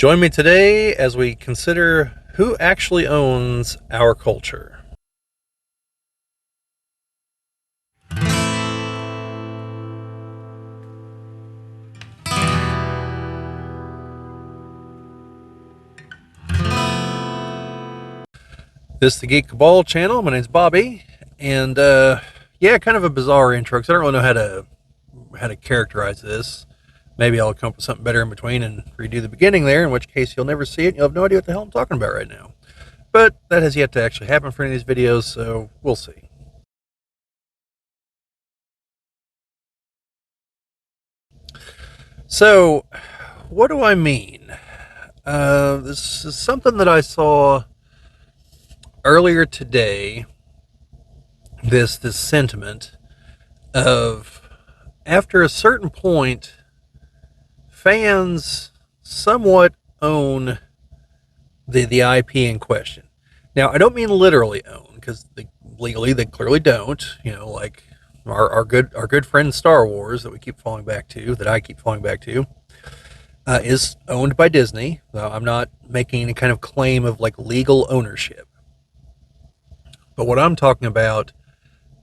Join me today as we consider who actually owns our culture. This is the Geek Cabal channel. My name's Bobbie, and kind of a bizarre intro because I don't really know how to characterize this. Maybe I'll come up with something better in between and redo the beginning there, in which case you'll never see it and you'll have no idea what the hell I'm talking about right now. But that has yet to actually happen for any of these videos, so we'll see. So, what do I mean? This is something that I saw earlier today, this sentiment of, after a certain point, fans somewhat own the IP in question. Now, I don't mean literally own, because legally they clearly don't. You know, like our good friend Star Wars that I keep falling back to, is owned by Disney. So I'm not making any kind of claim of like legal ownership. But what I'm talking about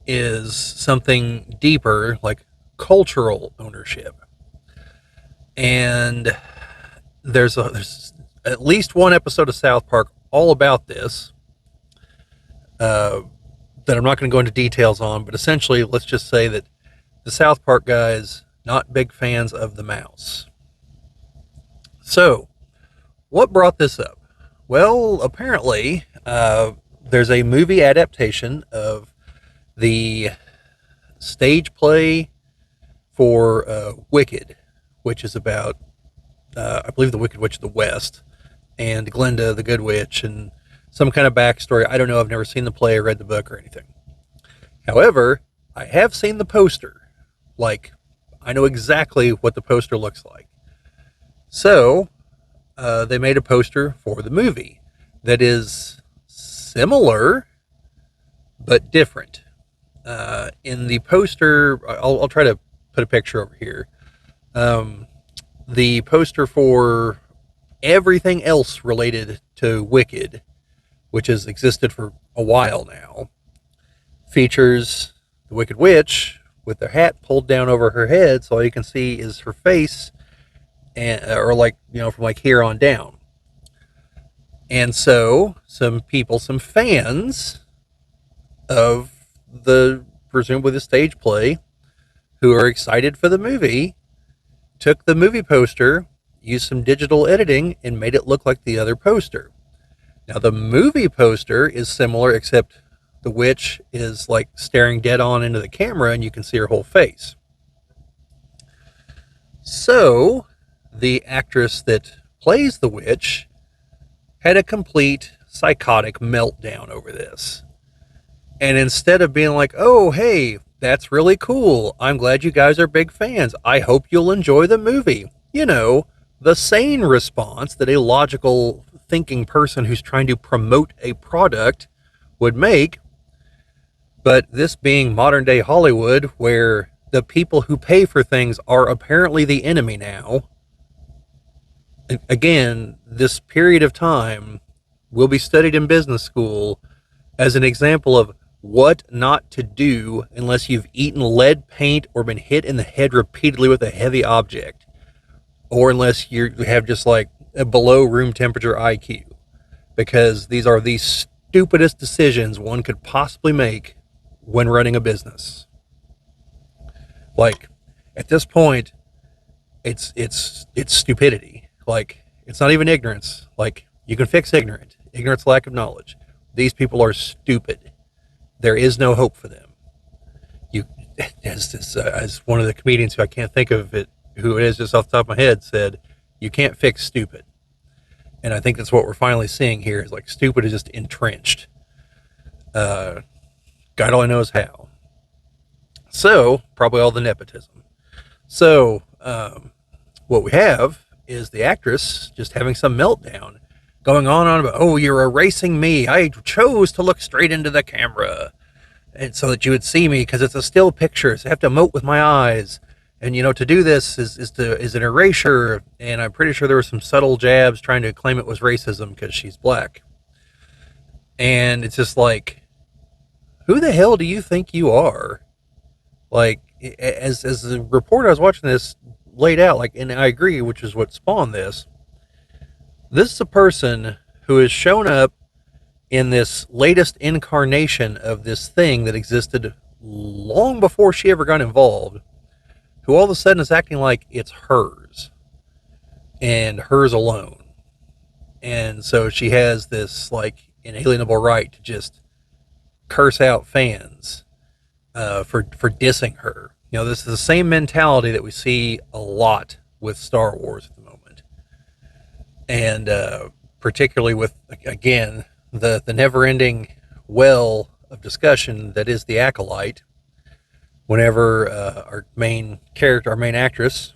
is something deeper, like cultural ownership. And there's at least one episode of South Park all about this that I'm not going to go into details on, but essentially let's just say that the South Park guys, not big fans of the mouse. So, what brought this up? Well, apparently, there's a movie adaptation of the stage play for Wicked, which is about, I believe, the Wicked Witch of the West and Glinda, the Good Witch, and some kind of backstory. I don't know. I've never seen the play or read the book or anything. However, I have seen the poster. Like, I know exactly what the poster looks like. So, they made a poster for the movie that is similar but different. In the poster, I'll try to put a picture over here. The poster for everything else related to Wicked, which has existed for a while now, features the Wicked Witch with their hat pulled down over her head, so all you can see is her face, and or like, you know, from like here on down. And so some fans of presumably the stage play, who are excited for the movie, took the movie poster, used some digital editing, and made it look like the other poster. Now, the movie poster is similar, except the witch is like staring dead on into the camera and you can see her whole face. So, the actress that plays the witch had a complete psychotic meltdown over this. And instead of being like, oh, hey, that's really cool, I'm glad you guys are big fans, I hope you'll enjoy the movie, you know, the sane response that a logical thinking person who's trying to promote a product would make. But this being modern day Hollywood, where the people who pay for things are apparently the enemy now, again, this period of time will be studied in business school as an example of what not to do unless you've eaten lead paint or been hit in the head repeatedly with a heavy object, or unless you have just like a below room temperature IQ, because these are the stupidest decisions one could possibly make when running a business. Like, at this point, it's stupidity. Like, it's not even ignorance. Like, you can fix ignorance, lack of knowledge. These people are stupid. There is no hope for them. As one of the comedians who I can't think of who it is just off the top of my head, said, you can't fix stupid. And I think that's what we're finally seeing here, is like stupid is just entrenched. God only knows how. So, probably all the nepotism. So, what we have is the actress just having some meltdown, going on about, oh, you're erasing me. I chose to look straight into the camera, and so that you would see me, because it's a still picture, so I have to emote with my eyes. And to do this is an erasure, and I'm pretty sure there were some subtle jabs trying to claim it was racism because she's black. And it's just like, who the hell do you think you are? Like, as the reporter I was watching this laid out, like, and I agree, which is what spawned this. This is a person who has shown up in this latest incarnation of this thing that existed long before she ever got involved, who all of a sudden is acting like it's hers and hers alone. And so she has this like inalienable right to just curse out fans for dissing her. This is the same mentality that we see a lot with Star Wars at the moment. And particularly with, again, the never-ending well of discussion that is the Acolyte. Whenever our main actress,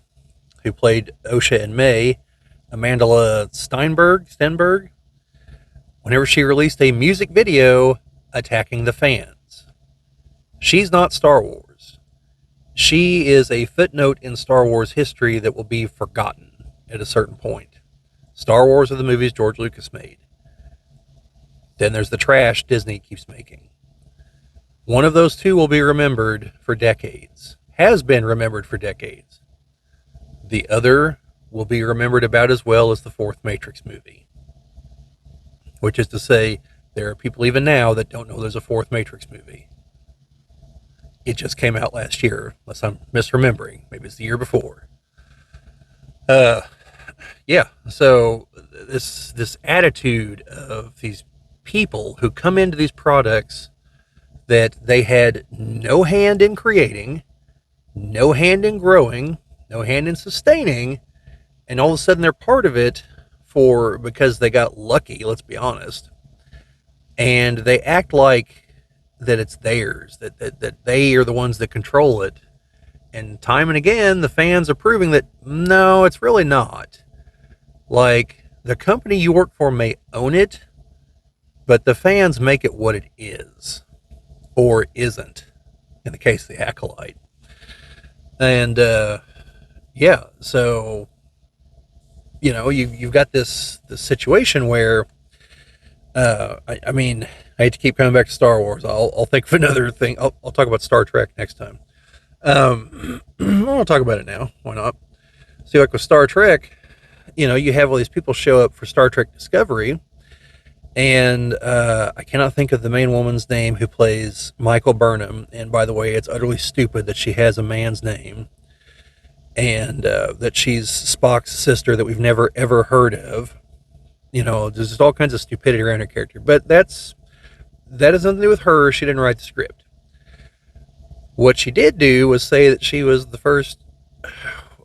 who played Osha and May, Amandla Stenberg, whenever she released a music video attacking the fans. She's not Star Wars. She is a footnote in Star Wars history that will be forgotten at a certain point. Star Wars are the movies George Lucas made. Then there's the trash Disney keeps making. One of those two will be remembered for decades. Has been remembered for decades. The other will be remembered about as well as the fourth Matrix movie. Which is to say, there are people even now that don't know there's a fourth Matrix movie. It just came out last year, unless I'm misremembering. Maybe it's the year before. Yeah, so this attitude of these people who come into these products that they had no hand in creating, no hand in growing, no hand in sustaining, and all of a sudden they're part of it because they got lucky, let's be honest. And they act like that it's theirs, that they are the ones that control it. And time and again, the fans are proving that no, it's really not. Like, the company you work for may own it, but the fans make it what it is. Or isn't, in the case of the Acolyte. And, yeah, so, you've got this situation where, I mean, I hate to keep coming back to Star Wars. I'll think of another thing. I'll talk about Star Trek next time. I'll talk about it now. Why not? See, like with Star Trek, you have all these people show up for Star Trek Discovery, and I cannot think of the main woman's name who plays Michael Burnham. And by the way, it's utterly stupid that she has a man's name, and that she's Spock's sister that we've never ever heard of. There's just all kinds of stupidity around her character. But that has nothing to do with her. She didn't write the script. What she did do was say that she was the first.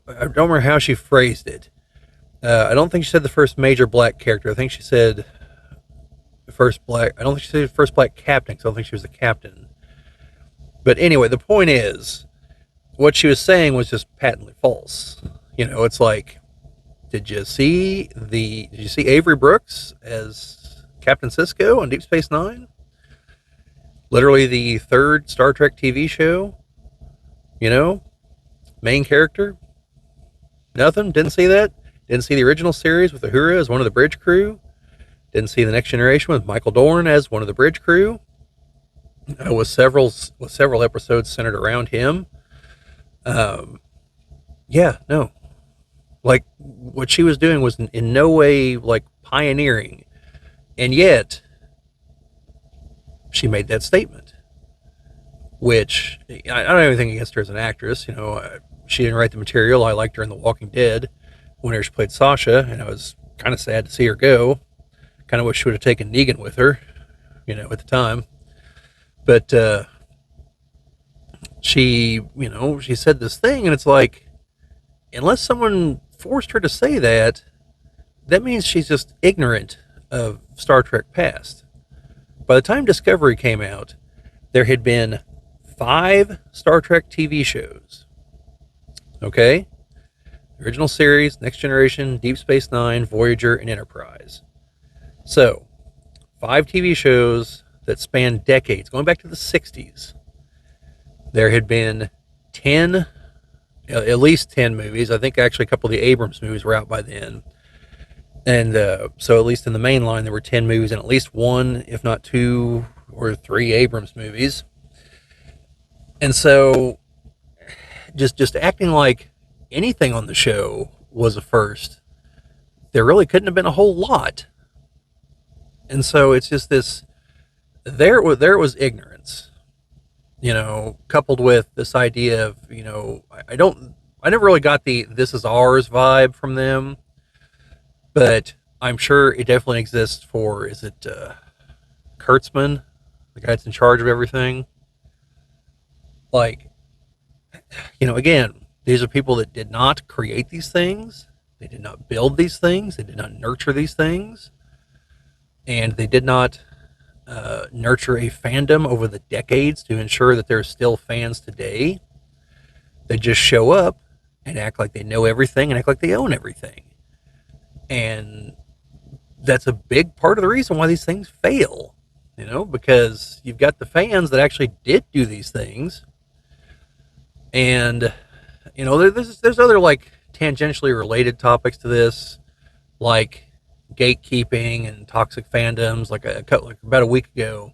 I don't remember how she phrased it. I don't think she said the first major black character. I think she said the first black. I don't think she said the first black captain, because I don't think she was the captain. But anyway, the point is, what she was saying was just patently false. It's like, did you see Avery Brooks as Captain Sisko on Deep Space Nine? Literally the third Star Trek TV show. Main character. Nothing. Didn't see that. Didn't see the original series with Uhura as one of the bridge crew. Didn't see the Next Generation with Michael Dorn as one of the bridge crew. With several episodes centered around him. Yeah, no. Like, what she was doing was in no way like pioneering, and yet she made that statement. Which I don't have anything against her as an actress. She didn't write the material. I liked her in The Walking Dead whenever she played Sasha, and I was kind of sad to see her go. Kind of wish she would have taken Negan with her, at the time. But she said this thing, and it's like, unless someone forced her to say that, that means she's just ignorant of Star Trek past. By the time Discovery came out, there had been 5 Star Trek TV shows. Okay? Original series, Next Generation, Deep Space Nine, Voyager, and Enterprise. So, 5 TV shows that spanned decades, going back to the 60s. There had been 10 at least 10 movies. I think actually a couple of the Abrams movies were out by then. And so at least in the main line, there were 10 movies and at least one, if not two or three Abrams movies. And so just acting like anything on the show was a first, there really couldn't have been a whole lot. And so it's just this, there was ignorance, coupled with this idea of, I never really got the "this is ours" vibe from them, but I'm sure it definitely exists for, is it Kurtzman, the guy that's in charge of everything? Like, again, these are people that did not create these things. They did not build these things. They did not nurture these things. And they did not nurture a fandom over the decades to ensure that there are still fans today. They just show up and act like they know everything and act like they own everything. And that's a big part of the reason why these things fail, because you've got the fans that actually did do these things. And, there's other like tangentially related topics to this, like gatekeeping and toxic fandoms. Like about a week ago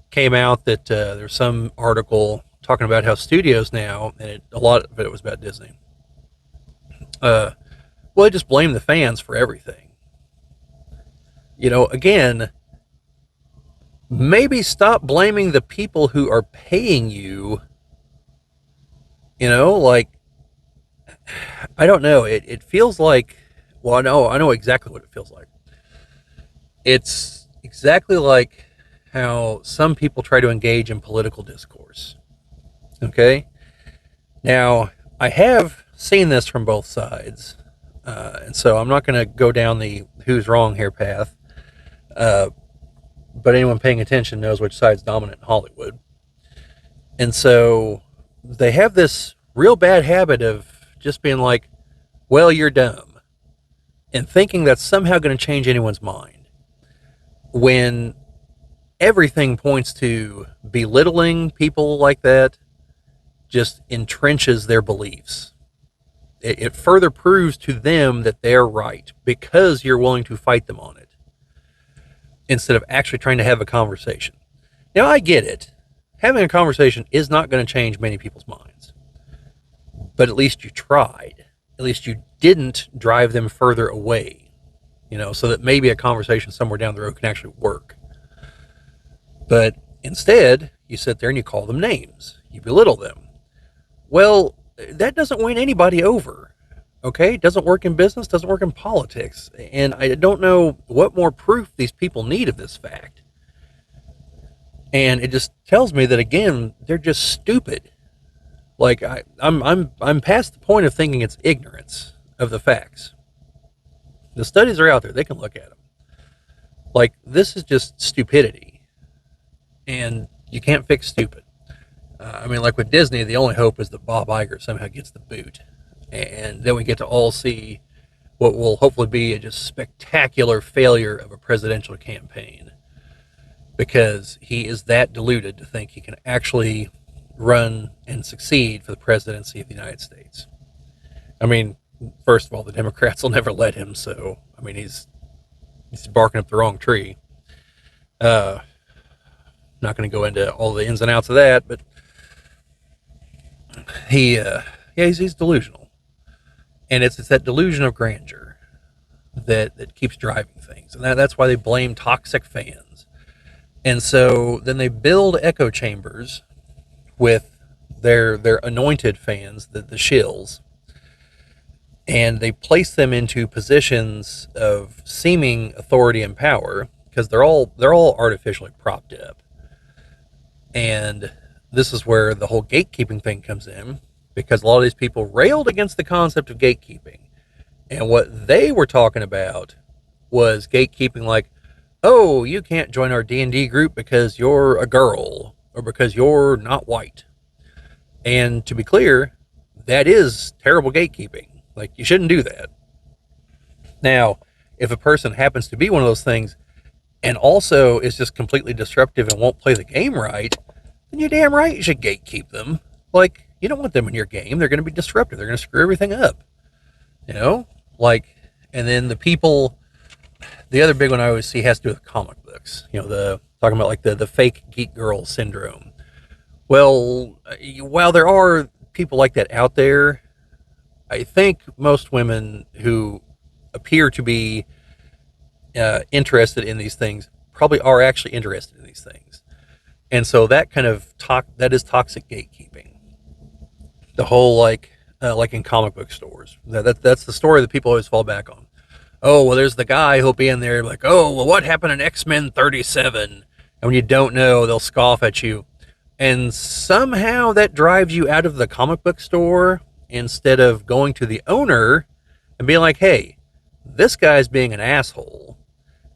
came out that there's some article talking about how studios now, and a lot of it was about Disney, they just blame the fans for everything. Again, maybe stop blaming the people who are paying you. Like, I don't know. It feels like, well, I know exactly what it feels like. It's exactly like how some people try to engage in political discourse. Okay? Now, I have seen this from both sides, and so I'm not going to go down the who's wrong here path, but anyone paying attention knows which side's dominant in Hollywood. And so they have this real bad habit of just being like, well, you're dumb, and thinking that's somehow going to change anyone's mind, when everything points to belittling people like that just entrenches their beliefs. It further proves to them that they're right because you're willing to fight them on it instead of actually trying to have a conversation. Now, I get it. Having a conversation is not going to change many people's minds, but at least you tried. At least you didn't drive them further away, so that maybe a conversation somewhere down the road can actually work. But instead, you sit there and you call them names. You belittle them. Well, that doesn't win anybody over, okay? It doesn't work in business, doesn't work in politics. And I don't know what more proof these people need of this fact. And it just tells me that, again, they're just stupid. Like, I'm past the point of thinking it's ignorance of the facts. The studies are out there. They can look at them. Like, this is just stupidity. And you can't fix stupid. Like with Disney, the only hope is that Bob Iger somehow gets the boot. And then we get to all see what will hopefully be a just spectacular failure of a presidential campaign. Because he is that deluded to think he can actually run and succeed for the presidency of the United States. First of all, the Democrats will never let him, so, he's barking up the wrong tree. Not going to go into all the ins and outs of that, but he's delusional. And it's that delusion of grandeur that keeps driving things. And that's why they blame toxic fans. And so then they build echo chambers with their anointed fans, the shills, and they place them into positions of seeming authority and power because they're all artificially propped up. And this is where the whole gatekeeping thing comes in, because a lot of these people railed against the concept of gatekeeping. And what they were talking about was gatekeeping like, oh, you can't join our D&D group because you're a girl or because you're not white. And to be clear, that is terrible gatekeeping. Like, you shouldn't do that. Now, if a person happens to be one of those things and also is just completely disruptive and won't play the game right, then you're damn right you should gatekeep them. Like, You don't want them in your game. They're going to be disruptive. They're going to screw everything up. You know, like, and then the other big one I always see has to do with comic books. The talking about like the fake geek girl syndrome. Well, while there are people like that out there, I think most women who appear to be interested in these things probably are actually interested in these things, and so that kind of that is toxic gatekeeping. The whole like in comic book stores, that's the story that people always fall back on. Oh, well, there's the guy who'll be in there like, oh, well, what happened in X-Men 37? And when you don't know, they'll scoff at you. And somehow that drives you out of the comic book store instead of going to the owner and being like, hey, this guy's being an asshole.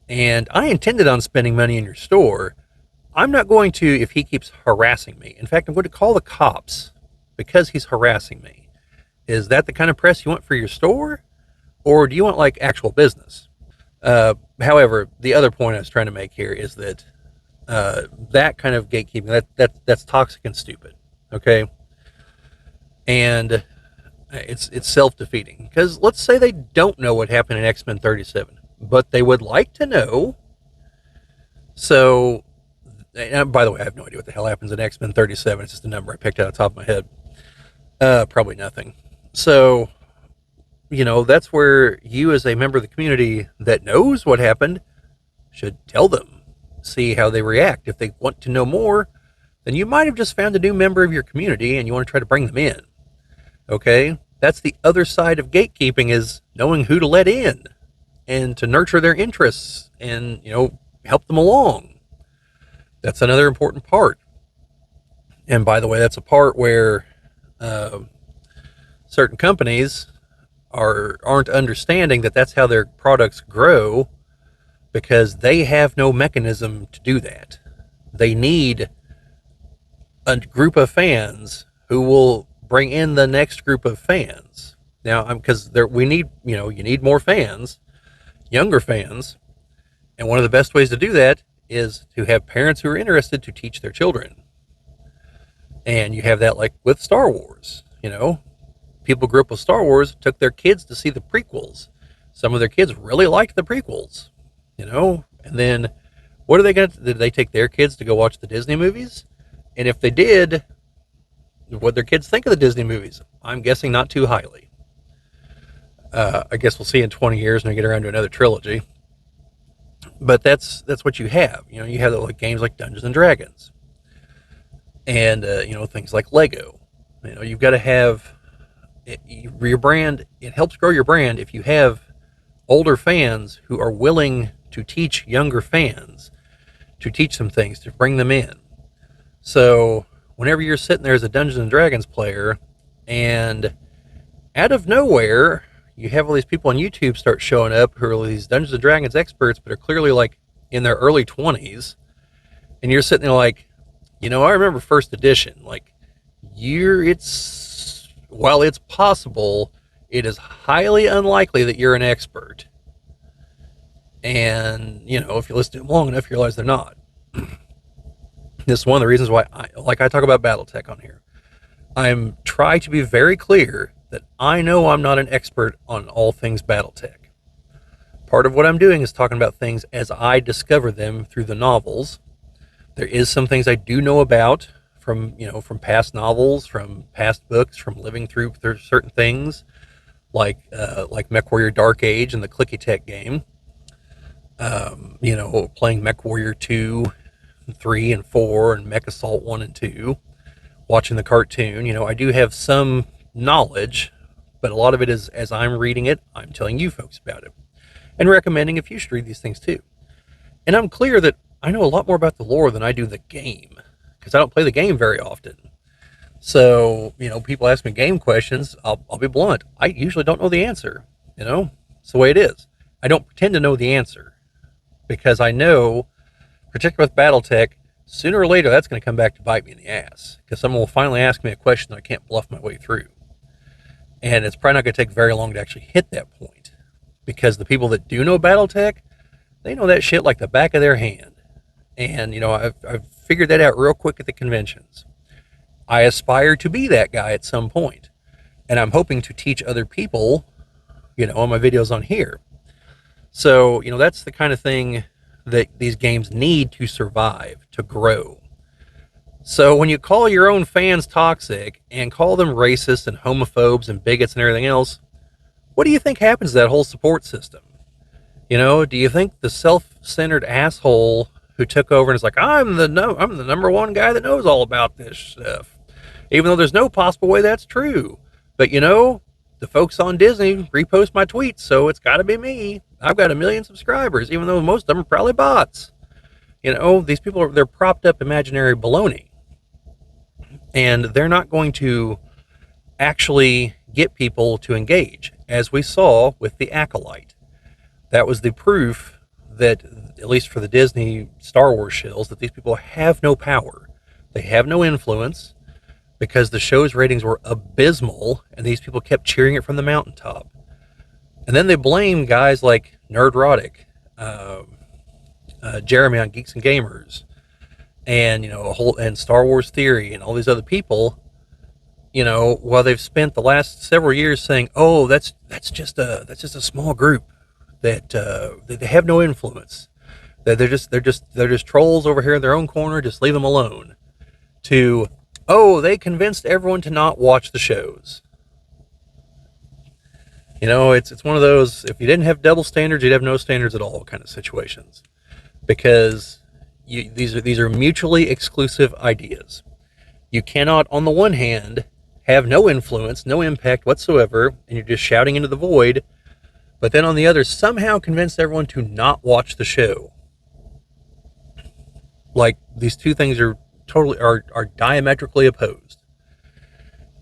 And I intended on spending money in your store. I'm not going to if he keeps harassing me. In fact, I'm going to call the cops because he's harassing me. Is that the kind of press you want for your store? Or do you want like actual business? However, the other point I was trying to make here is that that kind of gatekeeping, that's toxic and stupid. Okay. And it's self-defeating, because let's say they don't know what happened in X-Men 37, but they would like to know. So, and by the way, I have no idea what the hell happens in X-Men 37. It's just a number I picked out of the top of my head. Probably nothing. So, that's where you, as a member of the community that knows what happened, should tell them, see how they react. If they want to know more, then you might have just found a new member of your community and you want to try to bring them in. Okay? That's the other side of gatekeeping, is knowing who to let in and to nurture their interests and, help them along. That's another important part. And by the way, that's a part where certain companies aren't understanding that that's how their products grow, because they have no mechanism to do that. They need a group of fans who will bring in the next group of fans. Now, because we need, you need more fans, younger fans, and one of the best ways to do that is to have parents who are interested to teach their children. And you have that like with Star Wars, People grew up with Star Wars, took their kids to see the prequels. Some of their kids really liked the prequels, and then what are they going to, did they take their kids to go watch the Disney movies? And if they did, what their kids think of the Disney movies? I'm guessing not too highly. I guess we'll see in 20 years when we get around to another trilogy. But that's what you have. You have like games like Dungeons and Dragons, and things like Lego. You've got to have your brand. It helps grow your brand if you have older fans who are willing to teach younger fans, to teach them things, to bring them in. So whenever you're sitting there as a Dungeons and Dragons player, and out of nowhere you have all these people on YouTube start showing up who are these Dungeons and Dragons experts, but are clearly like in their early 20s, and you're sitting there like, I remember first edition. Like, while it's possible, it is highly unlikely that you're an expert. And, if you listen to them long enough, you realize they're not. This is one of the reasons why I talk about Battletech on here. I'm trying to be very clear that I know I'm not an expert on all things Battletech. Part of what I'm doing is talking about things as I discover them through the novels. There is some things I do know about from past novels, from past books, from living through certain things, like MechWarrior Dark Age and the Clicky Tech game. Playing MechWarrior 2, 3, and 4, and Mech Assault 1 and 2, watching the cartoon. I do have some knowledge, but a lot of it is as I'm reading it, I'm telling you folks about it and recommending if you should read these things too. And I'm clear that I know a lot more about the lore than I do the game, because I don't play the game very often. So, people ask me game questions, I'll be blunt. I usually don't know the answer. It's the way it is. I don't pretend to know the answer, because I know, particularly with Battletech, sooner or later that's going to come back to bite me in the ass, because someone will finally ask me a question that I can't bluff my way through. And it's probably not going to take very long to actually hit that point, because the people that do know Battletech, they know that shit like the back of their hand. And, I've figured that out real quick at the conventions. I aspire to be that guy at some point, and I'm hoping to teach other people, on my videos on here. So, that's the kind of thing that these games need to survive, to grow. So when you call your own fans toxic and call them racist and homophobes and bigots and everything else, what do you think happens to that whole support system? Do you think the self-centered asshole who took over and is like, I'm the number one guy that knows all about this stuff, even though there's no possible way that's true. But the folks on Disney repost my tweets, so it's got to be me. I've got 1 million subscribers, even though most of them are probably bots. These people they're propped up imaginary baloney. And they're not going to actually get people to engage, as we saw with the Acolyte. That was the proof that, at least for the Disney Star Wars shills, that these people have no power. They have no influence because the show's ratings were abysmal and these people kept cheering it from the mountaintop. And then they blame guys like Nerdrotic, Jeremy on Geeks and Gamers, and and Star Wars Theory and all these other people, while they've spent the last several years saying, "Oh, that's just a small group that they have no influence. That they're just trolls over here in their own corner. Just leave them alone." To, "Oh, they convinced everyone to not watch the shows." It's one of those, if you didn't have double standards, you'd have no standards at all kind of situations, because these are mutually exclusive ideas. You cannot, on the one hand, have no influence, no impact whatsoever, and you're just shouting into the void, but then on the other, somehow convince everyone to not watch the show. Like, these two things are diametrically opposed.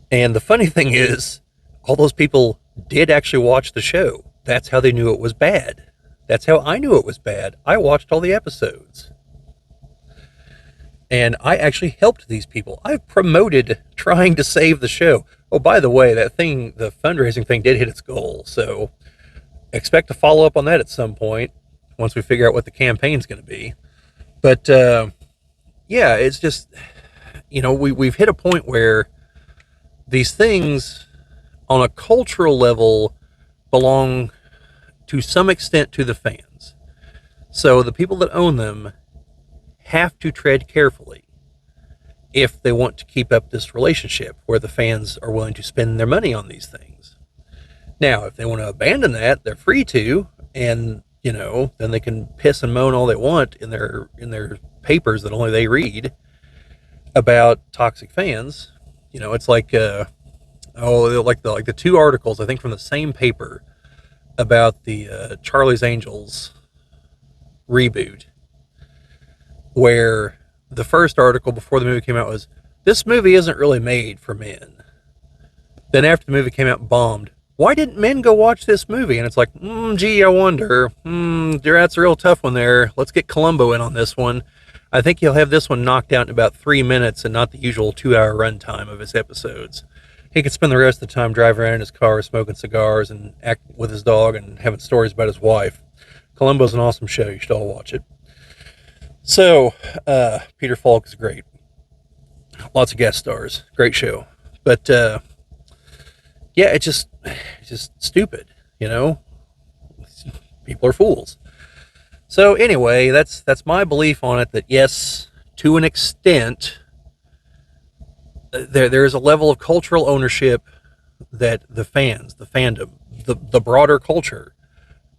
And the funny thing is, all those people did actually watch the show. That's how they knew it was bad. That's how I knew it was bad. I watched all the episodes. And I actually helped these people. I've promoted trying to save the show. Oh, by the way, the fundraising thing did hit its goal. So expect to follow up on that at some point once we figure out what the campaign's going to be. But yeah, it's just, we've hit a point where these things on a cultural level belong to some extent to the fans. So the people that own them have to tread carefully if they want to keep up this relationship where the fans are willing to spend their money on these things. Now, if they want to abandon that, they're free to, and then they can piss and moan all they want in their papers that only they read about toxic fans. It's like like the 2 articles, I think, from the same paper about the Charlie's Angels reboot, where the first article before the movie came out was, "This movie isn't really made for men." Then after the movie came out and bombed, "Why didn't men go watch this movie?" And it's like, gee, I wonder. That's a real tough one there. Let's get Columbo in on this one. I think he'll have this one knocked out in about 3 minutes and not the usual 2-hour runtime of his episodes. He could spend the rest of the time driving around in his car smoking cigars and acting with his dog and having stories about his wife. Columbo's an awesome show. You should all watch it. So, Peter Falk is great. Lots of guest stars. Great show. But, yeah, it's just stupid, People are fools. So anyway, that's my belief on it, that yes, to an extent, there is a level of cultural ownership that the fans, the fandom, the broader culture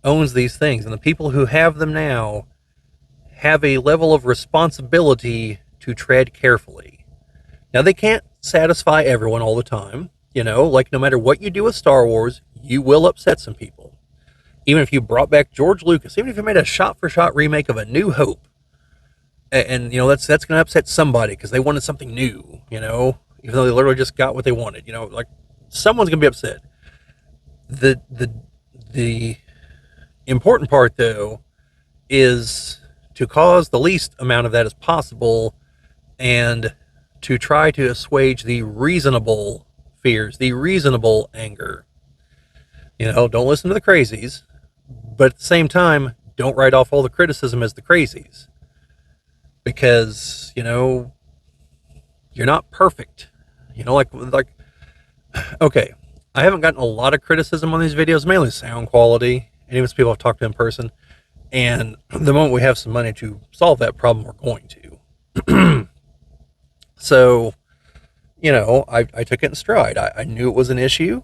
owns these things. And the people who have them now have a level of responsibility to tread carefully. Now, they can't satisfy everyone all the time. Like, no matter what you do with Star Wars, you will upset some people. Even if you brought back George Lucas, even if you made a shot-for-shot remake of A New Hope, and that's going to upset somebody because they wanted something new, even though they literally just got what they wanted. Like, someone's going to be upset. The important part, though, is to cause the least amount of that as possible, and to try to assuage the reasonable fears, the reasonable anger. Don't listen to the crazies, but at the same time, don't write off all the criticism as the crazies. Because, you're not perfect. Okay, I haven't gotten a lot of criticism on these videos, mainly sound quality, and even people I've talked to in person. And the moment we have some money to solve that problem, we're going to. So, I took it in stride. I knew it was an issue.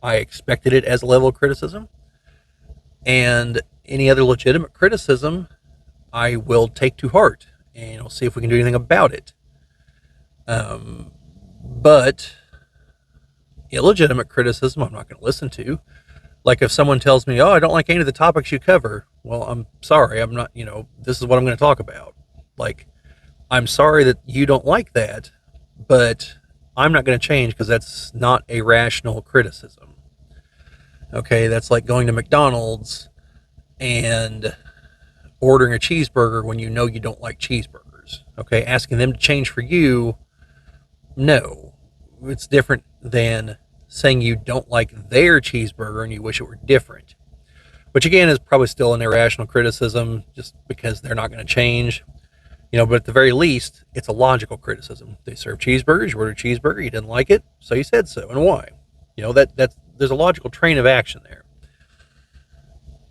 I expected it as a level of criticism. And any other legitimate criticism, I will take to heart and I'll see if we can do anything about it. But illegitimate criticism, I'm not going to listen to. Like if someone tells me, "Oh, I don't like any of the topics you cover," well, I'm sorry, I'm not. This is what I'm going to talk about. Like, I'm sorry that you don't like that, but I'm not going to change because that's not a rational criticism. Okay, that's like going to McDonald's and ordering a cheeseburger when you know you don't like cheeseburgers. Okay, asking them to change for you, no. It's different than saying you don't like their cheeseburger and you wish it were different. Which again is probably still an irrational criticism just because they're not going to change. But at the very least, it's a logical criticism. They serve cheeseburgers, you ordered a cheeseburger, you didn't like it, so you said so, and why? That's there's a logical train of action there.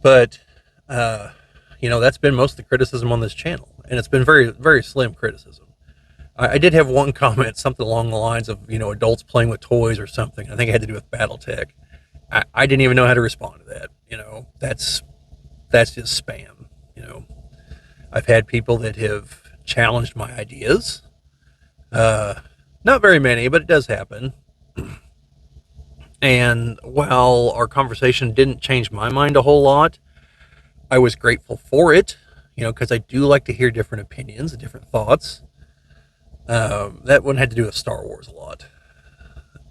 But that's been most of the criticism on this channel, and it's been very, very slim criticism. I did have one comment, something along the lines of, adults playing with toys or something. I think it had to do with BattleTech. I didn't even know how to respond to that. That's just spam. I've had people that have challenged my ideas. Not very many, but it does happen. And while our conversation didn't change my mind a whole lot, I was grateful for it, because I do like to hear different opinions and different thoughts. That one had to do with Star Wars a lot.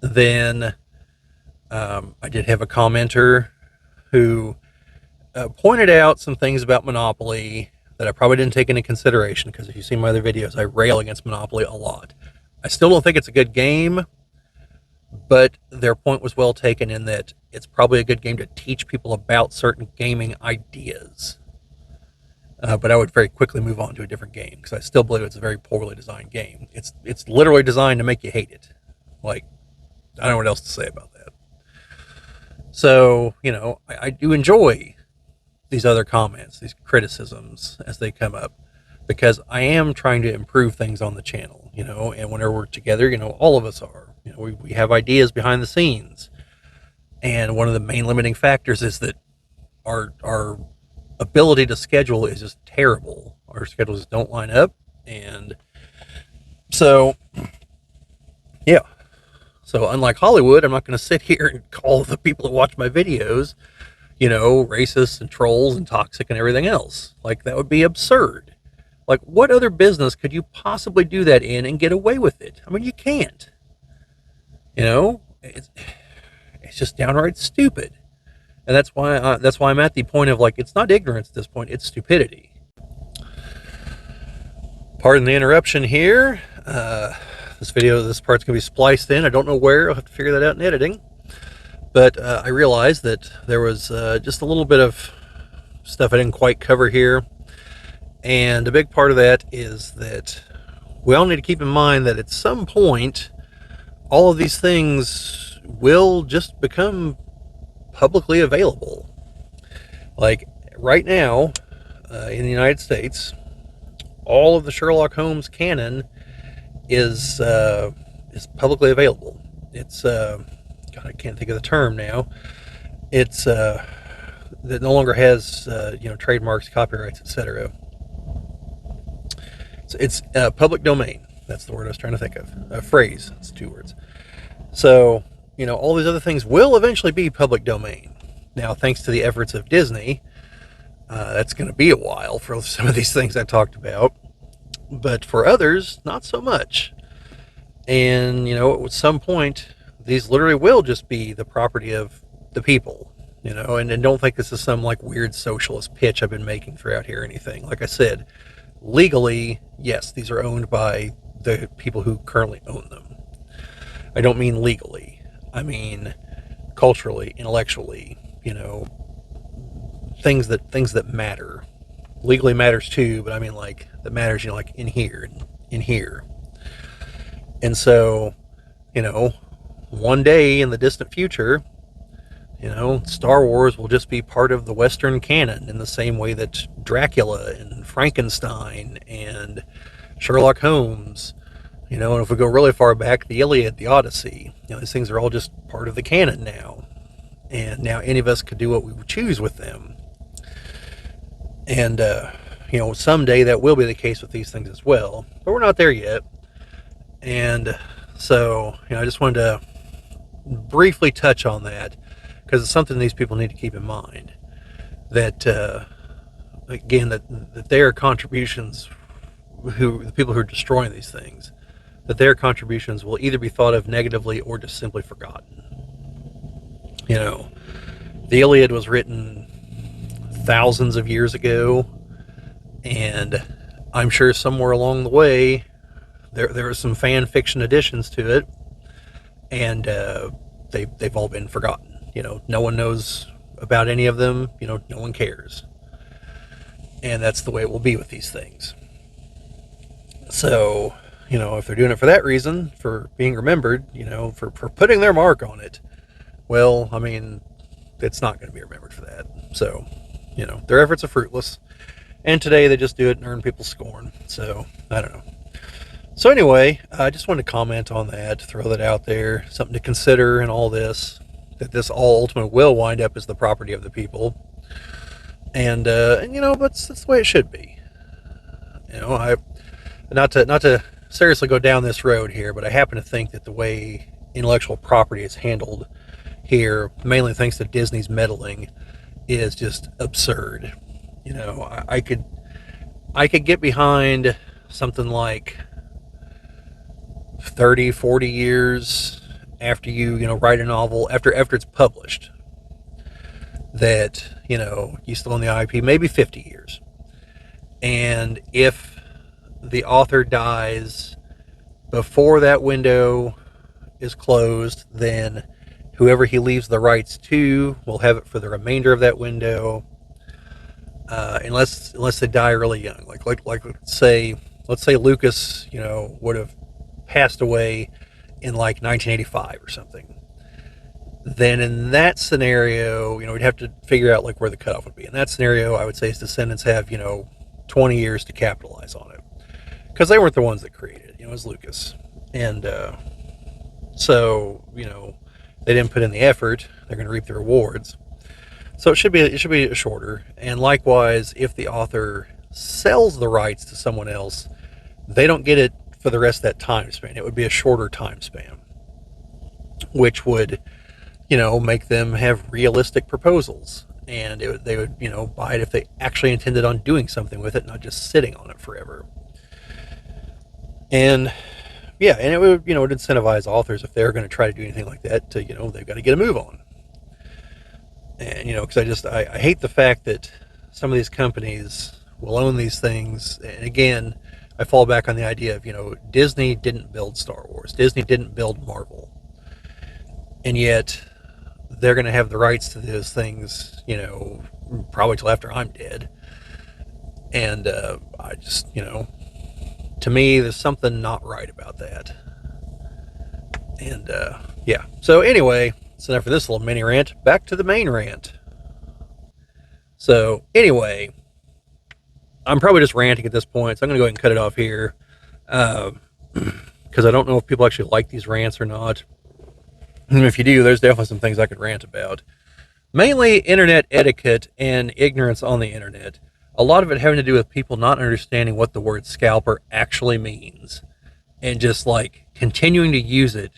Then I did have a commenter who pointed out some things about Monopoly that I probably didn't take into consideration, because if you see my other videos, I rail against Monopoly a lot. I still don't think it's a good game, but their point was well taken in that it's probably a good game to teach people about certain gaming ideas. But I would very quickly move on to a different game because I still believe it's a very poorly designed game. It's literally designed to make you hate it. Like, I don't know what else to say about that. So, I do enjoy these other comments, these criticisms as they come up, because I am trying to improve things on the channel, and whenever we're together, all of us are. We have ideas behind the scenes. And one of the main limiting factors is that our ability to schedule is just terrible. Our schedules don't line up. And so, yeah. So unlike Hollywood, I'm not going to sit here and call the people that watch my videos, racist and trolls and toxic and everything else. Like, that would be absurd. Like, what other business could you possibly do that in and get away with it? I mean, you can't. It's just downright stupid. And that's why I'm at the point of, like, it's not ignorance at this point, it's stupidity. Pardon the interruption here. This part's going to be spliced in. I don't know where. I'll have to figure that out in editing. But I realized that there was just a little bit of stuff I didn't quite cover here. And a big part of that is that we all need to keep in mind that at some point, all of these things will just become publicly available. Like right now, in the United States, all of the Sherlock Holmes canon is publicly available. It's God, I can't think of the term now. It's that no longer has trademarks, copyrights, etc. It's public domain. That's the word I was trying to think of. A phrase. It's 2 words. So, all these other things will eventually be public domain. Now, thanks to the efforts of Disney, that's going to be a while for some of these things I talked about. But for others, not so much. And, at some point, these literally will just be the property of the people. And don't think this is some, like, weird socialist pitch I've been making throughout here or anything. Like I said, legally, yes, these are owned by the people who currently own them. I don't mean legally. I mean culturally, intellectually, things that matter. Legally matters too, but I mean, like, that matters, like in here and in here. And so, you know, one day in the distant future, Star Wars will just be part of the Western canon in the same way that Dracula and Frankenstein and Sherlock Holmes, and if we go really far back, the Iliad, the Odyssey, these things are all just part of the canon now. And now any of us could do what we would choose with them. And, someday that will be the case with these things as well. But we're not there yet. And so, I just wanted to briefly touch on that because it's something these people need to keep in mind. That, again, that their contributions, the people who are destroying these things, that their contributions will either be thought of negatively or just simply forgotten. The Iliad was written thousands of years ago, and I'm sure somewhere along the way there are some fan fiction additions to it, and they've all been forgotten. No one knows about any of them. No one cares, and that's the way it will be with these things. So, if they're doing it for that reason, for being remembered, for putting their mark on it, well, I mean, it's not going to be remembered for that. So, their efforts are fruitless. And today they just do it and earn people's scorn. So, I don't know. So anyway, I just wanted to comment on that, throw that out there, something to consider in all this, that this all ultimately will wind up as the property of the people. And but that's the way it should be. I not to seriously go down this road here, but I happen to think that the way intellectual property is handled here, mainly thanks to Disney's meddling, is just absurd. I could get behind something like 30, 40 years after you write a novel, after it's published, that, you still own the IP, maybe 50 years. And if the author dies before that window is closed, then whoever he leaves the rights to will have it for the remainder of that window, unless they die really young. Like let's say Lucas, would have passed away in like 1985 or something. Then in that scenario, we'd have to figure out like where the cutoff would be. In that scenario, I would say his descendants have 20 years to capitalize on it, because they weren't the ones that created it. It was Lucas, and so they didn't put in the effort. They're going to reap the rewards. So it should be shorter. And likewise, if the author sells the rights to someone else, they don't get it for the rest of that time span. It would be a shorter time span, which would, make them have realistic proposals, and they would, buy it if they actually intended on doing something with it, not just sitting on it forever. And yeah, and it would, would incentivize authors, if they're going to try to do anything like that, to, they've got to get a move on. And, because I hate the fact that some of these companies will own these things. And again, I fall back on the idea of, Disney didn't build Star Wars. Disney didn't build Marvel. And yet they're going to have the rights to those things, probably till after I'm dead. And I just, to me, there's something not right about that. And yeah. So anyway, that's enough for this little mini rant. Back to the main rant. So anyway, I'm probably just ranting at this point, so I'm going to go ahead and cut it off here, because I don't know if people actually like these rants or not. And if you do, there's definitely some things I could rant about. Mainly internet etiquette and ignorance on the internet. A lot of it having to do with people not understanding what the word scalper actually means, and just like continuing to use it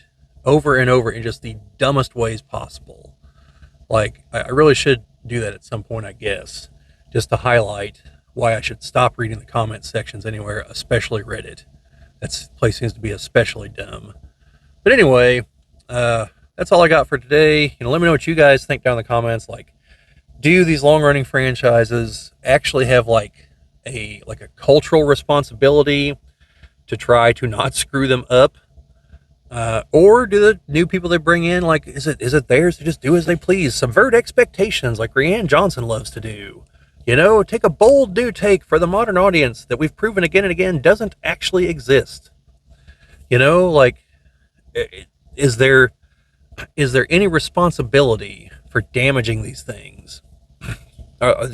over and over in just the dumbest ways possible. Like, I really should do that at some point, I guess, just to highlight why I should stop reading the comment sections anywhere, especially Reddit. That place seems to be especially dumb. But anyway, that's all I got for today. Let me know what you guys think down in the comments. Like, do these long-running franchises actually have like a cultural responsibility to try to not screw them up? Or do the new people they bring in, like, is it theirs to just do as they please, subvert expectations like Rianne Johnson loves to do? Take a bold new take for the modern audience that we've proven again and again doesn't actually exist. Like, is there any responsibility for damaging these things?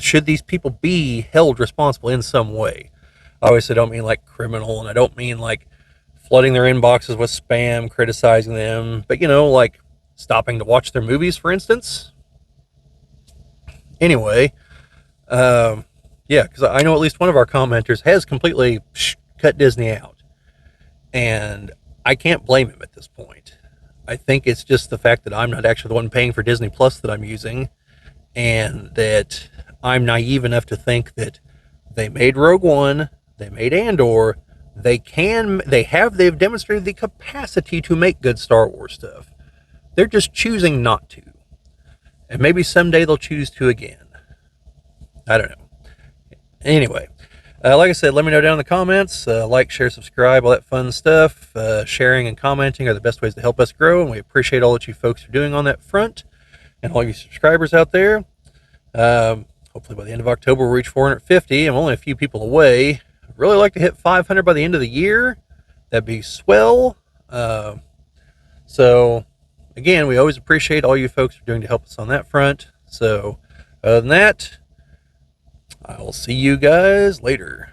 Should these people be held responsible in some way? Obviously, I don't mean like criminal, and I don't mean like flooding their inboxes with spam, criticizing them, but like stopping to watch their movies, for instance. Anyway, yeah, because I know at least one of our commenters has completely cut Disney out, and I can't blame him at this point. I think it's just the fact that I'm not actually the one paying for Disney Plus that I'm using, and that I'm naive enough to think that they made Rogue One, they made Andor, they've demonstrated the capacity to make good Star Wars stuff. They're just choosing not to. And maybe someday they'll choose to again. I don't know. Anyway, like I said, let me know down in the comments. Like, share, subscribe, all that fun stuff. Sharing and commenting are the best ways to help us grow, and we appreciate all that you folks are doing on that front. And all you subscribers out there. Hopefully by the end of October we'll reach 450. I'm only a few people away. I'd really like to hit 500 by the end of the year. That'd be swell. So, again, we always appreciate all you folks are doing to help us on that front. So, other than that, I'll see you guys later.